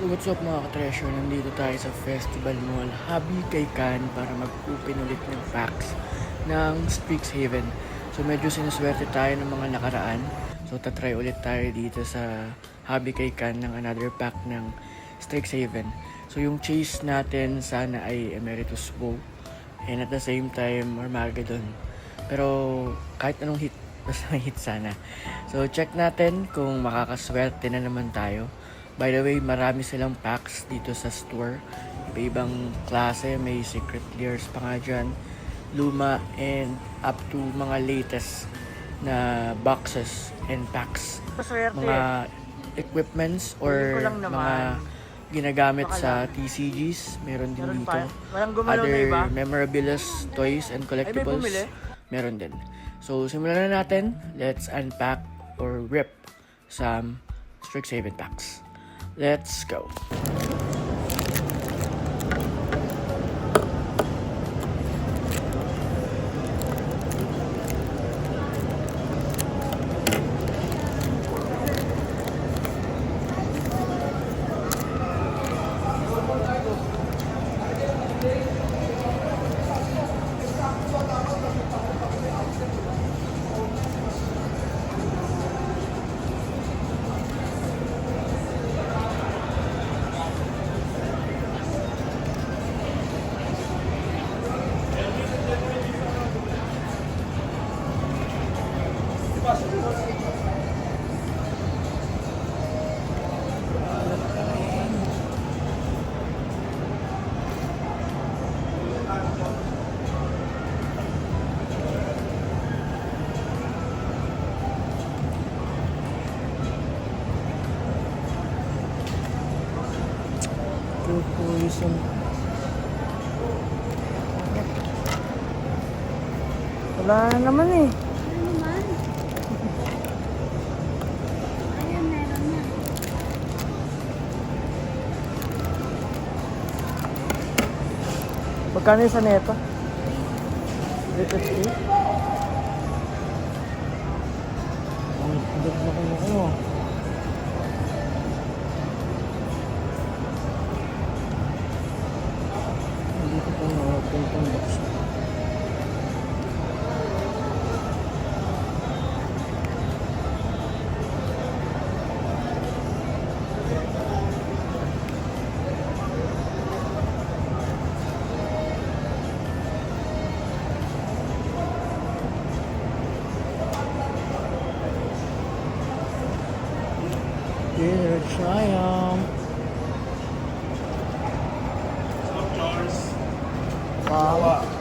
What's up mga ka-treasure? Nandito tayo sa Festival Mall, Habi kay Can para mag-open ulit ng packs ng Strixhaven. So medyo sinuswerte tayo ng mga nakaraan. So tatry ulit tayo dito sa Habi kay Can ng another pack ng Strixhaven. So yung chase natin sana ay Emeritus Woe and at the same time Armageddon. Pero kahit anong hit, basta may hit sana. So check natin kung makakaswerte na naman tayo. By the way, marami silang packs dito sa store. Iba-ibang klase, may secret layers pa nga dyan, luma, and up to mga latest na boxes and packs. Mga equipments or mga ginagamit sa TCGs, meron din dito. Other memorabilis, toys, and collectibles, meron din. So, simulan na natin. Let's unpack or rip some Strixhaven packs. Let's go. Poison. Wala na naman eh. Ano naman? Ayan, meron na. Magkano isa neto? 350? Ang higit na kung ako. Hindi ko pa na-open itong box. Here, Triumph. Wow.